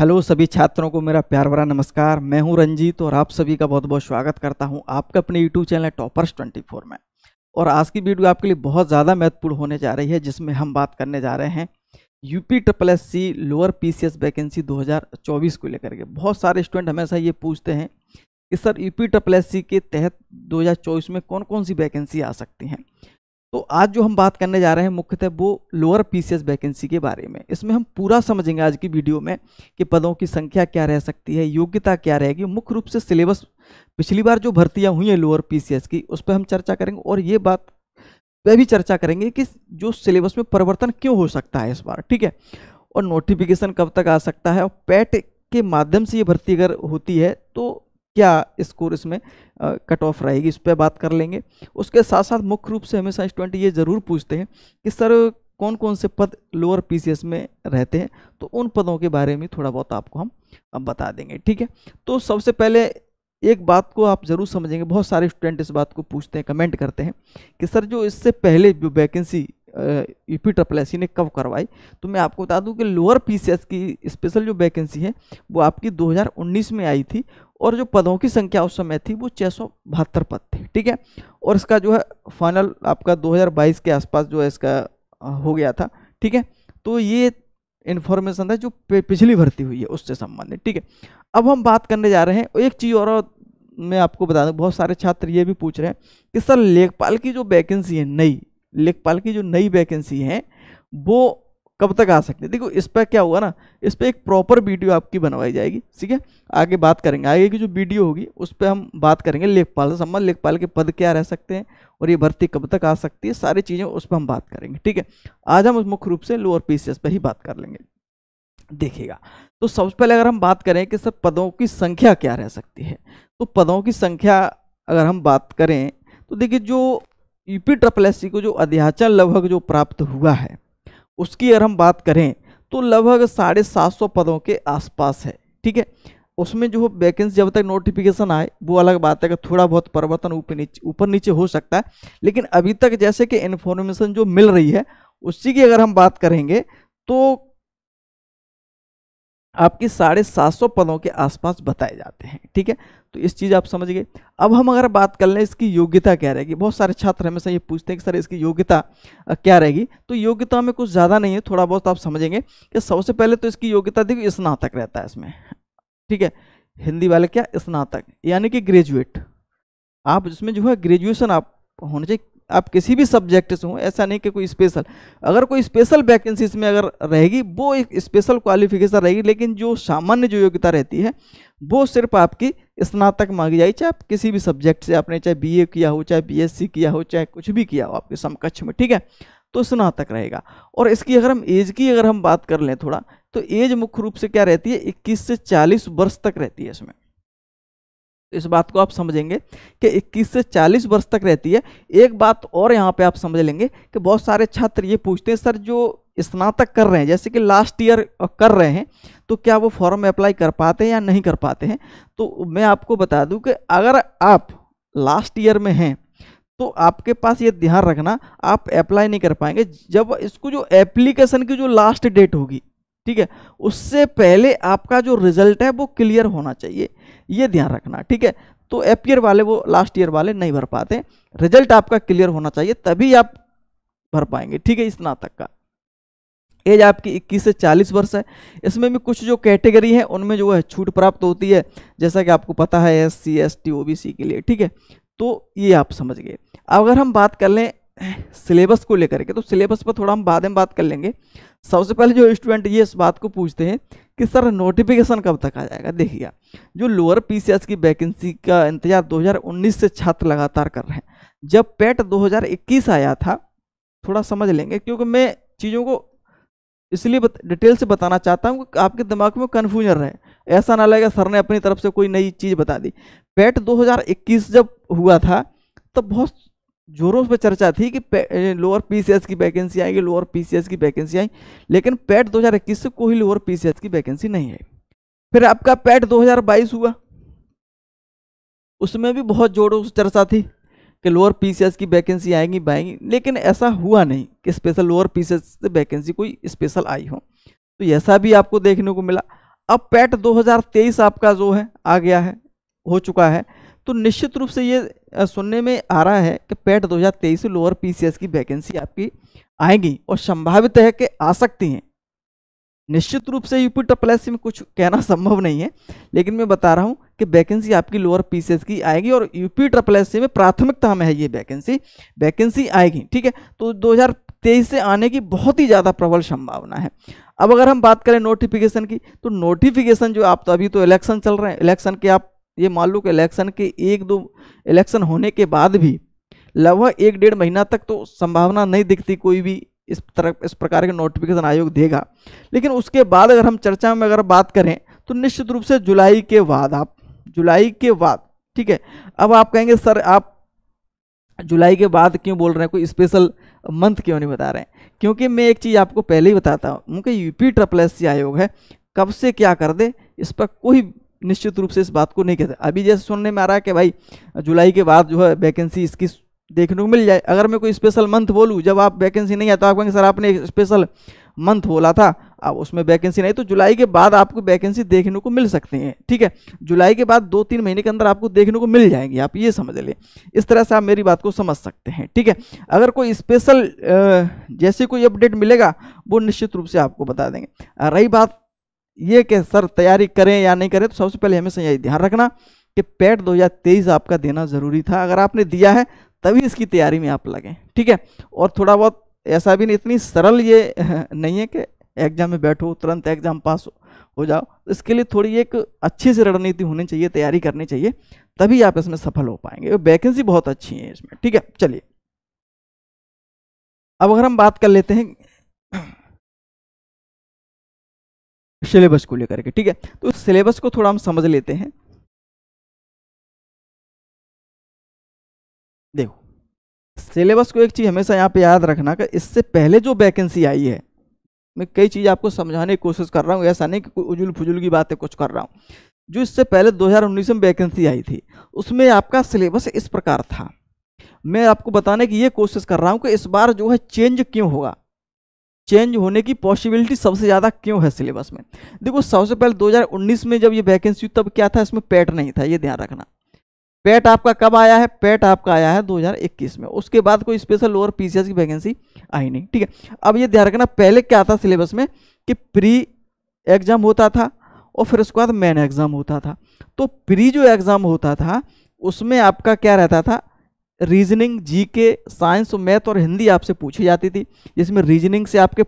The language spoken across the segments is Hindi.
हेलो सभी छात्रों को मेरा प्यार भरा नमस्कार। मैं हूं रंजीत और आप सभी का बहुत बहुत स्वागत करता हूं आपका अपने यूट्यूब चैनल टॉपर्स 24 में। और आज की वीडियो आपके लिए बहुत ज़्यादा महत्वपूर्ण होने जा रही है, जिसमें हम बात करने जा रहे हैं UP triple S C lower PCS vacancy 2024 को लेकर के। बहुत सारे स्टूडेंट हमेशा ये पूछते हैं कि sir UP triple S C के तहत 2024 में कौन कौन सी वैकेंसी आ सकती हैं। तो आज जो हम बात करने जा रहे हैं मुख्यतः वो लोअर पीसीएस वैकेंसी के बारे में। इसमें हम पूरा समझेंगे आज की वीडियो में कि पदों की संख्या क्या रह सकती है, योग्यता क्या रहेगी, मुख्य रूप से सिलेबस पिछली बार जो भर्तियां हुई हैं लोअर पीसीएस की उस पर हम चर्चा करेंगे, और ये बात पे भी चर्चा करेंगे कि जो सिलेबस में परिवर्तन क्यों हो सकता है इस बार, ठीक है, और नोटिफिकेशन कब तक आ सकता है, और पैट के माध्यम से ये भर्ती अगर होती है तो क्या स्कोर इसमें कट ऑफ रहेगी, इस पर बात कर लेंगे। उसके साथ साथ मुख्य रूप से हमेशा स्टूडेंट ये ज़रूर पूछते हैं कि सर कौन कौन से पद लोअर पीसीएस में रहते हैं, तो उन पदों के बारे में थोड़ा बहुत आपको हम अब बता देंगे, ठीक है। तो सबसे पहले एक बात को आप ज़रूर समझेंगे, बहुत सारे स्टूडेंट इस बात को पूछते हैं, कमेंट करते हैं कि सर जो इससे पहले जो vacancy UP triple S C ने कब करवाई, तो मैं आपको बता दूं कि लोअर पीसीएस की स्पेशल जो वैकेंसी है वो आपकी 2019 में आई थी, और जो पदों की संख्या उस समय थी वो 672 पद थे, ठीक है। और इसका जो है फाइनल आपका 2022 के आसपास जो है इसका हो गया था, ठीक है। तो ये इन्फॉर्मेशन है जो पिछली भर्ती हुई है उससे संबंधित, ठीक है। अब हम बात करने जा रहे हैं एक चीज़ और मैं आपको बता दूं, बहुत सारे छात्र ये भी पूछ रहे हैं कि सर लेखपाल की जो वैकेंसी है, नई लेखपाल की जो नई वैकेंसी है वो कब तक आ सकती है। देखो इस पर क्या हुआ ना, इस पर एक प्रॉपर वीडियो आपकी बनवाई जाएगी, ठीक है। आगे बात करेंगे, आगे की जो वीडियो होगी उस पर हम बात करेंगे लेखपाल से संबंध, लेखपाल के पद क्या रह सकते हैं और ये भर्ती कब तक आ सकती है, सारी चीज़ें उस पर हम बात करेंगे, ठीक है। आज हम मुख्य रूप से लोअर पीसीएस पर ही बात कर लेंगे। देखिएगा, तो सबसे पहले अगर हम बात करें कि सर पदों की संख्या क्या रह सकती है, तो पदों की संख्या अगर हम बात करें तो देखिए जो यूपी ट्रिपल एस सी को जो अध्याचन लगभग जो प्राप्त हुआ है उसकी अगर हम बात करें तो लगभग 750 पदों के आसपास है, ठीक है। उसमें जो वैकेंसी जब तक नोटिफिकेशन आए वो अलग बात है कि थोड़ा बहुत परिवर्तन ऊपर नीचे हो सकता है, लेकिन अभी तक जैसे कि इन्फॉर्मेशन जो मिल रही है उसी की अगर हम बात करेंगे तो आपकी 750 पदों के आसपास बताए जाते हैं, ठीक है। तो इस चीज़ आप समझ गए। अब हम अगर बात कर लें इसकी योग्यता क्या रहेगी, बहुत सारे छात्र हमेशा ये पूछते हैं कि सर इसकी योग्यता क्या रहेगी। तो योग्यता में कुछ ज़्यादा नहीं है, थोड़ा बहुत आप समझेंगे कि सबसे पहले तो इसकी योग्यता देखिए स्नातक रहता है इसमें, ठीक है। हिंदी वाले क्या स्नातक यानी कि ग्रेजुएट, आप इसमें जो है ग्रेजुएशन आप होने चाहिए, आप किसी भी सब्जेक्ट से हो, ऐसा नहीं कि कोई स्पेशल, अगर कोई स्पेशल वैकेंसी इसमें अगर रहेगी वो एक स्पेशल क्वालिफिकेशन रहेगी, लेकिन जो सामान्य जो योग्यता रहती है वो सिर्फ आपकी स्नातक मांगी जाएगी, चाहे आप किसी भी सब्जेक्ट से आपने चाहे बीए किया हो, चाहे बीएससी किया हो, चाहे कुछ भी किया हो आपके समकक्ष में, ठीक है। तो स्नातक रहेगा। और इसकी अगर हम एज की अगर हम बात कर लें थोड़ा, तो एज मुख्य रूप से क्या रहती है 21 से 40 वर्ष तक रहती है इसमें। इस बात को आप समझेंगे कि 21 से 40 वर्ष तक रहती है। एक बात और यहाँ पे आप समझ लेंगे कि बहुत सारे छात्र ये पूछते हैं सर जो स्नातक कर रहे हैं, जैसे कि लास्ट ईयर कर रहे हैं, तो क्या वो फॉर्म अप्लाई कर पाते हैं या नहीं कर पाते हैं। तो मैं आपको बता दूं कि अगर आप लास्ट ईयर में हैं तो आपके पास ये ध्यान रखना, आप अप्लाई नहीं कर पाएंगे जब इसको जो एप्लीकेशन की जो लास्ट डेट होगी, ठीक है, उससे पहले आपका जो रिजल्ट है वो क्लियर होना चाहिए, ये ध्यान रखना, ठीक है। तो एफ ईयर वाले वो लास्ट ईयर वाले नहीं भर पाते, रिजल्ट आपका क्लियर होना चाहिए तभी आप भर पाएंगे, ठीक है। स्नातक का एज आपकी 21 से 40 वर्ष है। इसमें भी कुछ जो कैटेगरी है उनमें जो है छूट प्राप्त होती है, जैसा कि आपको पता है SC ST OBC के लिए, ठीक है। तो ये आप समझ गए। अगर हम बात कर लें सिलेबस को लेकर के, तो सिलेबस पर थोड़ा हम बाद में बात कर लेंगे। सबसे पहले जो स्टूडेंट ये इस बात को पूछते हैं कि सर नोटिफिकेशन कब तक आ जाएगा। देखिए जो लोअर पीसीएस की वैकेंसी का इंतजार 2019 से छात्र लगातार कर रहे हैं, जब पैट 2021 आया था, थोड़ा समझ लेंगे क्योंकि मैं चीज़ों को इसलिए डिटेल से बताना चाहता हूँ कि आपके दिमाग में कन्फ्यूजन रहे, ऐसा ना लगेगा सर ने अपनी तरफ से कोई नई चीज़ बता दी। पैट 2021 जब हुआ था तब बहुत जोरों पे चर्चा थी कि लोअर पीसीएस की वैकेंसी आएगी, लोअर पीसीएस की वैकेंसी आई, लेकिन पैट 2021 से कोई लोअर पीसीएस की वैकेंसी नहीं आई। फिर आपका पैट 2022 हुआ, उसमें भी बहुत जोरों से चर्चा थी कि लोअर पीसीएस की वैकेंसी आएंगी बाएंगी, लेकिन ऐसा हुआ नहीं कि स्पेशल लोअर पीसीएस से वैकेंसी कोई स्पेशल आई हो, तो ऐसा भी आपको देखने को मिला। अब पैट 2023 आपका जो है आ गया है, हो चुका है, तो निश्चित रूप से ये सुनने में आ रहा है कि पैट 2023 से लोअर पीसीएस की वैकेंसी आपकी आएगी और संभावित है कि आ सकती हैं। निश्चित रूप से यूपी ट्रिपल एससी में कुछ कहना संभव नहीं है, लेकिन मैं बता रहा हूं कि वैकेंसी आपकी लोअर पीसीएस की आएगी और यूपी ट्रिपल एससी में प्राथमिकता में है ये वैकेंसी आएगी। ठीक है, तो 2023 से आने की बहुत ही ज़्यादा प्रबल संभावना है। अब अगर हम बात करें नोटिफिकेशन की, तो नोटिफिकेशन जो आप, तो अभी तो इलेक्शन चल रहे हैं, इलेक्शन के आप ये मान लो कि इलेक्शन के 1-2 इलेक्शन होने के बाद भी लगभग 1-1.5 महीना तक तो संभावना नहीं दिखती कोई भी इस प्रकार के नोटिफिकेशन आयोग देगा। लेकिन उसके बाद अगर हम चर्चा में अगर बात करें तो निश्चित रूप से जुलाई के बाद, ठीक है। अब आप कहेंगे सर आप जुलाई के बाद क्यों बोल रहे हैं, कोई स्पेशल मंथ क्यों नहीं बता रहे हैं? क्योंकि मैं एक चीज़ आपको पहले ही बताता हूँ कि यूपी ट्रिपल एससी आयोग है, कब से क्या कर दे इस पर कोई निश्चित रूप से इस बात को नहीं कहते। अभी जैसे सुनने में आ रहा है कि भाई जुलाई के बाद जो है वैकेंसी इसकी देखने को मिल जाए। अगर मैं कोई स्पेशल मंथ बोलूँ जब आप वैकेंसी नहीं है तो आप कहेंगे सर आपने एक स्पेशल मंथ बोला था, अब उसमें वैकेंसी नहीं, तो जुलाई के बाद आपको वैकेंसी देखने को मिल सकती है। ठीक है, जुलाई के बाद 2-3 महीने के अंदर आपको देखने को मिल जाएंगी, आप ये समझ लें। इस तरह से आप मेरी बात को समझ सकते हैं। ठीक है, अगर कोई स्पेशल जैसे कोई अपडेट मिलेगा वो निश्चित रूप से आपको बता देंगे। रही बात ये कि सर तैयारी करें या नहीं करें, तो सबसे पहले हमेशा यही ध्यान रखना कि पैट 2023 आपका देना जरूरी था। अगर आपने दिया है तभी इसकी तैयारी में आप लगें। ठीक है, और थोड़ा बहुत ऐसा भी नहीं, इतनी सरल ये नहीं है कि एग्जाम में बैठो तुरंत एग्जाम पास हो जाओ। इसके लिए थोड़ी एक अच्छी सी रणनीति होनी चाहिए, तैयारी करनी चाहिए, तभी आप इसमें सफल हो पाएंगे। वैकेंसी बहुत अच्छी है इसमें। ठीक है, चलिए अब अगर हम बात कर लेते हैं सिलेबस को लेकर के। ठीक है, तो सिलेबस को थोड़ा हम समझ लेते हैं। देखो सिलेबस को एक चीज हमेशा यहाँ पे याद रखना कि इससे पहले जो वैकेंसी आई है, मैं कई चीज आपको समझाने की कोशिश कर रहा हूँ, ऐसा नहीं कि कोई उजुल फुजुल की बातें कुछ कर रहा हूँ। जो इससे पहले 2019 में वैकेंसी आई थी उसमें आपका सिलेबस इस प्रकार था। मैं आपको बताने की ये कोशिश कर रहा हूँ कि इस बार जो है चेंज क्यों होगा, चेंज होने की पॉसिबिलिटी सबसे ज़्यादा क्यों है सिलेबस में। देखो सबसे पहले 2019 में जब ये वैकेंसी तब क्या था, इसमें पैट नहीं था, ये ध्यान रखना। पैट आपका कब आया है, पैट आपका आया है 2021 में। उसके बाद कोई स्पेशल लोअर पीसीएस की वैकेंसी आई नहीं। ठीक है, अब ये ध्यान रखना पहले क्या था सिलेबस में कि प्री एग्जाम होता था और फिर उसके बाद मेन एग्जाम होता था। तो प्री जो एग्जाम होता था उसमें आपका क्या रहता था, रीजनिंग, जीके, साइंस, मैथ और हिंदी आपसे पूछी जाती थी, जिसमें रीजनिंग से आपके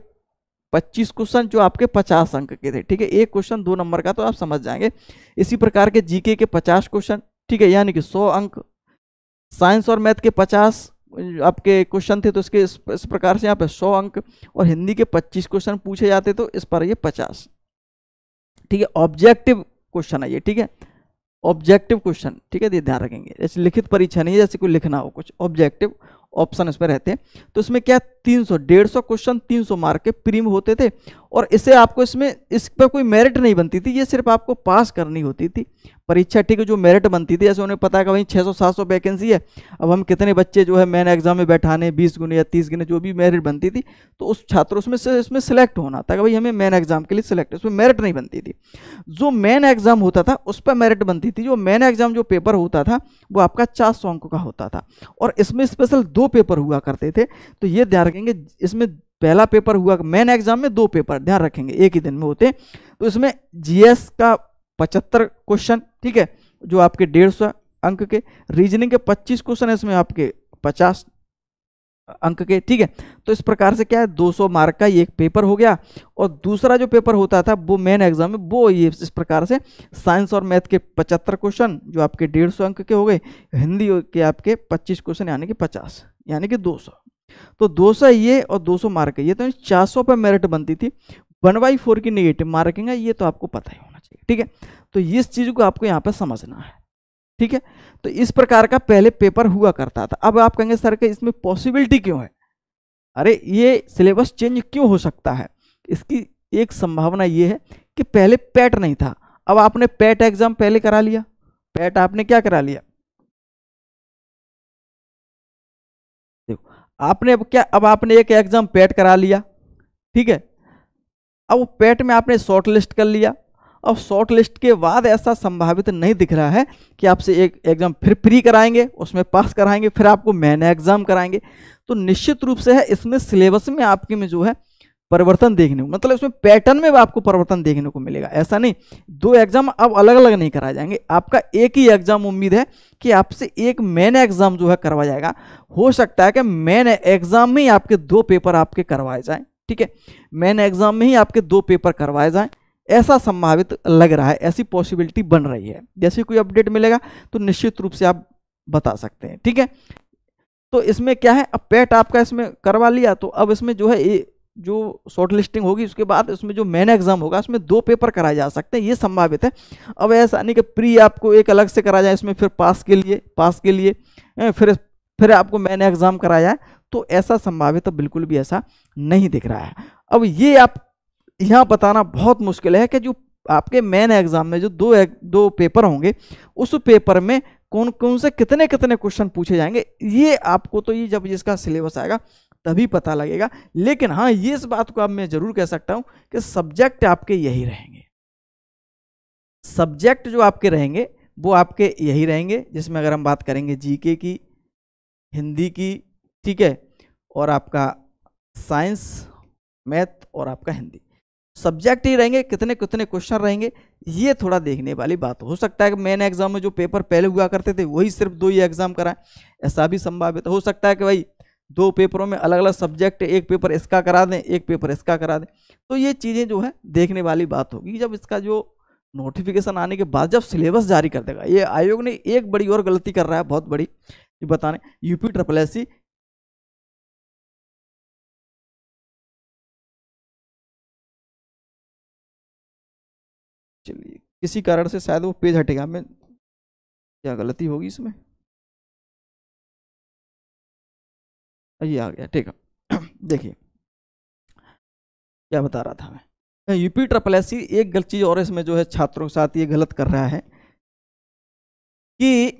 25 क्वेश्चन जो आपके 50 अंक के थे। ठीक है, एक क्वेश्चन 2 नंबर का तो आप समझ जाएंगे। इसी प्रकार के जीके के 50 क्वेश्चन, ठीक है, यानी कि 100 अंक। साइंस और मैथ के 50 आपके क्वेश्चन थे तो इसके इस प्रकार से यहाँ पे 100 अंक, और हिंदी के 25 क्वेश्चन पूछे जाते तो इस पर ये 50। ठीक है, ऑब्जेक्टिव क्वेश्चन है ये। ठीक है, ऑब्जेक्टिव क्वेश्चन, ठीक है, ये ध्यान रखेंगे। जैसे लिखित परीक्षा नहीं है, जैसे कोई लिखना हो कुछ, ऑब्जेक्टिव ऑप्शन इसमें रहते हैं। तो इसमें क्या 150 क्वेश्चन 300 मार्क के प्री में होते थे, और इसे आपको इसमें इस पर कोई मेरिट नहीं बनती थी, ये सिर्फ आपको पास करनी होती थी परीक्षा। ठीक है, जो मेरिट बनती थी, जैसे उन्हें पता है कि भाई 600-700 वैकेंसी है, अब हम कितने बच्चे जो है मेन एग्जाम में बैठाने, 20 गुने या 30 गुने, जो भी मेरिट बनती थी, तो उस छात्र उसमें से इसमें सिलेक्ट होना था कि भाई हमें मेन एग्जाम के लिए सिलेक्ट, उसमें मेरिट नहीं बनती थी। जो मेन एग्जाम होता था उस पर मेरिट बनती थी। जो मेन एग्जाम जो पेपर होता था वो आपका 400 अंक का होता था, और इसमें स्पेशल 2 पेपर हुआ करते थे। तो ये ध्यान रखेंगे, इसमें पहला पेपर हुआ मेन एग्जाम में 2 पेपर ध्यान रखेंगे एक ही दिन में होते। तो इसमें जीएस का 75 क्वेश्चन, ठीक है, जो आपके 150 अंक के, रीजनिंग के 25 क्वेश्चन है इसमें आपके 50 अंक के। ठीक है, तो इस प्रकार से क्या है 200 मार्क का ये एक पेपर हो गया। और दूसरा जो पेपर होता था वो मेन एग्जाम में, वो ये इस प्रकार से साइंस और मैथ के 75 क्वेश्चन जो आपके 150 अंक के हो गए, हिंदी के आपके 25 क्वेश्चन यानी कि 50, यानी कि 200। तो 200 ये और 200 मार्क ये, तो 400 पर मेरिट बनती थी। 1/4 की नेगेटिव मार्किंग है, ये तो आपको पता ही होना चाहिए। ठीक है, तो इस चीज को आपको यहाँ पे समझना है। ठीक है, तो इस प्रकार का पहले पेपर हुआ करता था। अब आप कहेंगे सर के इसमें पॉसिबिलिटी क्यों है, अरे ये सिलेबस चेंज क्यों हो सकता है? इसकी एक संभावना ये है कि पहले पैट नहीं था, अब आपने पैट एग्जाम पहले करा लिया। पैट आपने क्या करा लिया, देखो आपने अब क्या, अब आपने एक एग्जाम पैट करा लिया। ठीक है, अब पैट में आपने शॉर्ट लिस्ट कर लिया, अब शॉर्ट लिस्ट के बाद ऐसा संभावित नहीं दिख रहा है कि आपसे एक एग्जाम फिर प्री कराएंगे, उसमें पास कराएंगे, फिर आपको मेन एग्जाम कराएंगे। तो निश्चित रूप से है इसमें सिलेबस में आपके में जो है परिवर्तन देखने को, मतलब इसमें पैटर्न में आपको परिवर्तन देखने को मिलेगा। ऐसा नहीं 2 एग्जाम अब अलग अलग नहीं कराए जाएंगे, आपका एक ही एग्जाम उम्मीद है कि आपसे एक मेन एग्जाम जो है करवाया जाएगा। हो सकता है कि मेन एग्जाम में ही आपके 2 पेपर आपके करवाए जाएं, ठीक है, मेन एग्जाम में ही आपके 2 पेपर करवाए जाएं, ऐसा संभावित लग रहा है, ऐसी पॉसिबिलिटी बन रही है। जैसे कोई अपडेट मिलेगा तो निश्चित रूप से आप बता सकते हैं, ठीक है। तो इसमें क्या है, अब पैट आपका इसमें करवा लिया, तो अब इसमें जो है जो शॉर्ट लिस्टिंग होगी उसके बाद उसमें जो मेन एग्जाम होगा उसमें 2 पेपर कराए जा सकते हैं, ये संभावित है। अब ऐसा नहीं कि प्री आपको एक अलग से कराया जाए, इसमें फिर पास के लिए फिर आपको मेन एग्जाम कराया जाए, तो ऐसा संभावित तो बिल्कुल भी ऐसा नहीं दिख रहा है। अब ये आप यहाँ बताना बहुत मुश्किल है कि जो आपके मेन एग्जाम में जो दो पेपर होंगे, उस पेपर में कौन कौन से कितने कितने क्वेश्चन पूछे जाएंगे, ये आपको तो ये जब इसका सिलेबस आएगा तभी पता लगेगा। लेकिन हाँ, ये इस बात को अब मैं जरूर कह सकता हूं कि सब्जेक्ट आपके यही रहेंगे, सब्जेक्ट जो आपके रहेंगे वो आपके यही रहेंगे, जिसमें अगर हम बात करेंगे जीके की, हिंदी की, ठीक है, और आपका साइंस, मैथ और आपका हिंदी, सब्जेक्ट ही रहेंगे। कितने कितने क्वेश्चन रहेंगे ये थोड़ा देखने वाली बात। हो सकता है कि मेन एग्जाम में जो पेपर पहले हुआ करते थे वही सिर्फ 2 ही एग्जाम कराएं, ऐसा भी संभावित हो सकता है कि भाई 2 पेपरों में अलग अलग सब्जेक्ट, एक पेपर इसका करा दें, एक पेपर इसका करा दें। तो ये चीज़ें जो है देखने वाली बात होगी जब इसका जो नोटिफिकेशन आने के बाद जब सिलेबस जारी कर देगा। ये आयोग ने एक बड़ी और गलती कर रहा है, बहुत बड़ी, ये बताने UPSSC चलिए किसी कारण से शायद वो पेज हटेगा, मैं क्या गलती होगी इसमें, ये आ गया, ठीक है। देखिए क्या बता रहा था मैं, UPSSC एक गलत चीज और इसमें जो है छात्रों के साथ ये गलत कर रहा है कि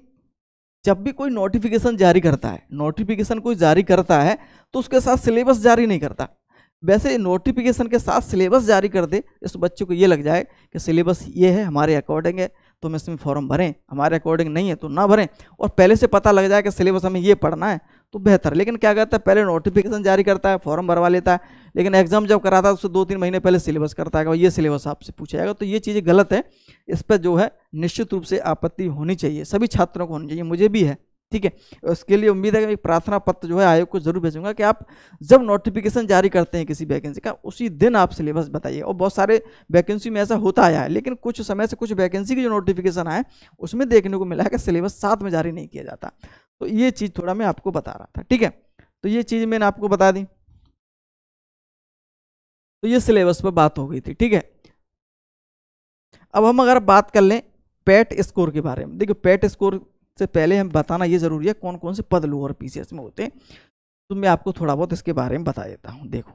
जब भी कोई नोटिफिकेशन जारी करता है, नोटिफिकेशन कोई जारी करता है तो उसके साथ सिलेबस जारी नहीं करता। वैसे नोटिफिकेशन के साथ सिलेबस जारी कर दे, इस बच्चे को ये लग जाए कि सिलेबस ये है, हमारे अकॉर्डिंग है तो हम इसमें फॉर्म भरें, हमारे अकॉर्डिंग नहीं है तो ना भरें, और पहले से पता लग जाए कि सिलेबस हमें ये पढ़ना है तो बेहतर। लेकिन क्या करता है, पहले नोटिफिकेशन जारी करता है, फॉर्म भरवा लेता है, लेकिन एग्जाम जब कराता है उससे 2-3 महीने पहले सिलेबस करता है कि ये सिलेबस आपसे पूछा जाएगा। तो ये चीज़ें गलत है, इस पर जो है निश्चित रूप से आपत्ति होनी चाहिए, सभी छात्रों को होनी चाहिए, मुझे भी है, ठीक है। उसके लिए उम्मीद है कि प्रार्थना पत्र जो है आयोग को जरूर भेजूंगा कि आप जब नोटिफिकेशन जारी करते हैं किसी वैकेंसी का, उसी दिन आप सिलेबस बताइए। और बहुत सारे वैकेंसी में ऐसा होता आया है, लेकिन कुछ समय से कुछ वैकेंसी की जो नोटिफिकेशन आए उसमें देखने को मिला है कि सिलेबस साथ में जारी नहीं किया जाता। तो ये चीज़ थोड़ा मैं आपको बता रहा था, ठीक है। तो ये चीज़ मैंने आपको बता दी, तो ये सिलेबस पर बात हो गई थी, ठीक है। अब हम अगर बात कर लें पैट स्कोर के बारे में, देखिए पैट स्कोर से पहले हम बताना ये जरूरी है कौन कौन से पद लोअर PCS में होते हैं, तो मैं आपको थोड़ा बहुत इसके बारे में बता देता हूं। देखो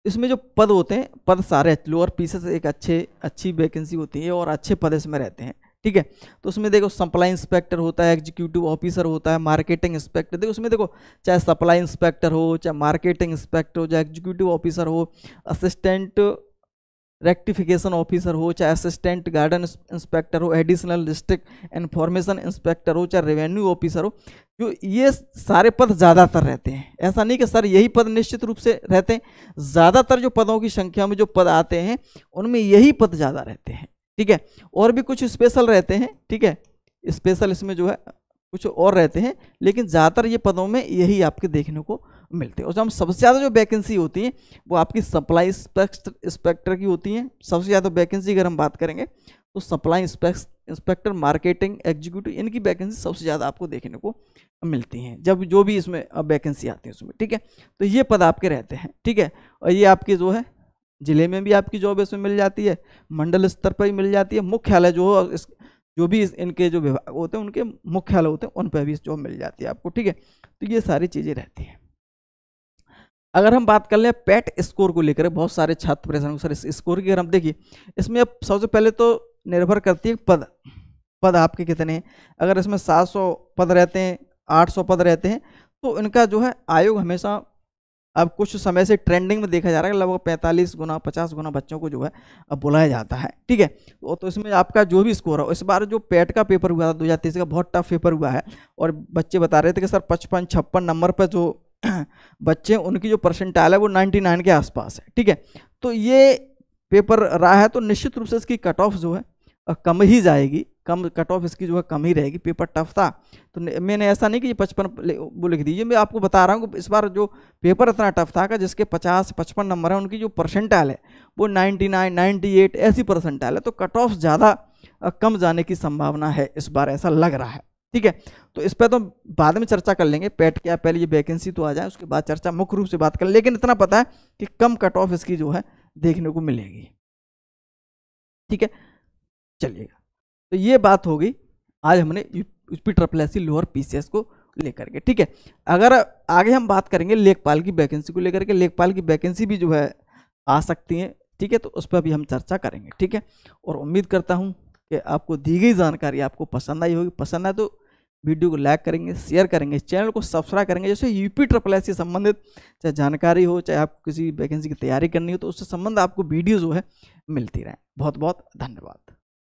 इसमें जो पद होते हैं, पद सारे लोअर PCS एक अच्छी वैकेंसी होती है और अच्छे पद इसमें रहते हैं, ठीक है। तो उसमें देखो सप्लाई इंस्पेक्टर होता है, एग्जीक्यूटिव ऑफिसर होता है, मार्केटिंग इंस्पेक्टर, देखो उसमें देखो चाहे सप्लाई इंस्पेक्टर हो, चाहे मार्केटिंग इंस्पेक्टर हो, चाहे एग्जीक्यूटिव ऑफिसर हो, असिस्टेंट रेक्टिफिकेशन ऑफिसर हो, चाहे असिस्टेंट गार्डन इंस्पेक्टर हो, एडिशनल डिस्ट्रिक्ट इंफॉर्मेशन इंस्पेक्टर हो, चाहे रेवेन्यू ऑफिसर हो, जो ये सारे पद ज़्यादातर रहते हैं। ऐसा नहीं कि सर यही पद निश्चित रूप से रहते हैं, ज़्यादातर जो पदों की संख्या में जो पद आते हैं उनमें यही पद ज़्यादा रहते हैं, ठीक है। और भी कुछ स्पेशल रहते हैं, ठीक है, स्पेशल इसमें जो है कुछ और रहते हैं, लेकिन ज़्यादातर ये पदों में यही आपके देखने को मिलते हैं। और जब सबसे ज़्यादा जो वैकेंसी होती है वो आपकी सप्लाई इंस्पेक्टर की होती हैं। सबसे ज़्यादा वैकेंसी अगर हम बात करेंगे तो सप्लाई इंस्पेक्टर, मार्केटिंग, एग्जीक्यूटिव, इनकी वैकेंसी सबसे ज़्यादा आपको देखने को मिलती हैं जब जो भी इसमें अब वैकेंसी आती है उसमें, ठीक है। तो ये पद आपके रहते हैं, ठीक है। और ये आपकी जो है जिले में भी आपकी जॉब इसमें मिल जाती है, मंडल स्तर पर ही मिल जाती है, मुख्यालय जो भी इनके जो विभाग होते हैं उनके मुख्यालय होते हैं उन पर भी जॉब मिल जाती है आपको, ठीक है। तो ये सारी चीज़ें रहती हैं। अगर हम बात कर लें पैट स्कोर को लेकर, बहुत सारे छात्र परेशान हो सर इस स्कोर की, अगर हम देखिए इसमें अब सबसे पहले तो निर्भर करती है पद आपके कितने हैं। अगर इसमें 700 पद रहते हैं, 800 पद रहते हैं, तो इनका जो है आयोग हमेशा अब कुछ समय से ट्रेंडिंग में देखा जा रहा है, लगभग 45 गुना 50 गुना बच्चों को जो है अब बुलाया जाता है, ठीक है। तो इसमें आपका जो भी स्कोर हो, इस बार जो पेट का पेपर हुआ था 2023 का, बहुत टफ पेपर हुआ है, और बच्चे बता रहे थे कि सर 55-56 नंबर पर जो बच्चे उनकी जो परसेंटाइल है वो 99 के आसपास है, ठीक है। तो ये पेपर रहा है, तो निश्चित रूप से इसकी कट ऑफ जो है कम ही जाएगी, कम कट ऑफ इसकी जो है कम ही रहेगी। पेपर टफ था तो मैंने ऐसा नहीं कि ये 55 वो लिख दीजिए, मैं आपको बता रहा हूँ कि इस बार जो पेपर इतना टफ था कि जिसके 50-55 नंबर है उनकी जो परसेंटाइल है वो 99 98 ऐसी परसेंटाइल है, तो कट ऑफ ज़्यादा कम जाने की संभावना है इस बार, ऐसा लग रहा है, ठीक है। तो इस पर तो बाद में चर्चा कर लेंगे, पेट क्या पहले ये वैकेंसी तो आ जाए उसके बाद चर्चा मुख्य रूप से बात कर, लेकिन इतना पता है कि कम कट ऑफ इसकी जो है देखने को मिलेगी, ठीक है। चलिएगा, तो ये बात हो गई आज हमने UP triple SC lower PCS को लेकर के, ठीक है। अगर आगे हम बात करेंगे लेखपाल की वैकेंसी को लेकर के, लेखपाल की वैकेंसी भी जो है आ सकती है, ठीक है, तो उस पर भी हम चर्चा करेंगे, ठीक है। और उम्मीद करता हूँ कि आपको दी गई जानकारी आपको पसंद आई होगी। पसंद आए तो वीडियो को लाइक करेंगे, शेयर करेंगे, चैनल को सब्सक्राइब करेंगे, जैसे यूपी ट्रिपल एससी से संबंधित चाहे जानकारी हो, चाहे आपको किसी वैकेंसी की तैयारी करनी हो, तो उससे संबंध आपको वीडियो जो है मिलती रहे। बहुत बहुत धन्यवाद।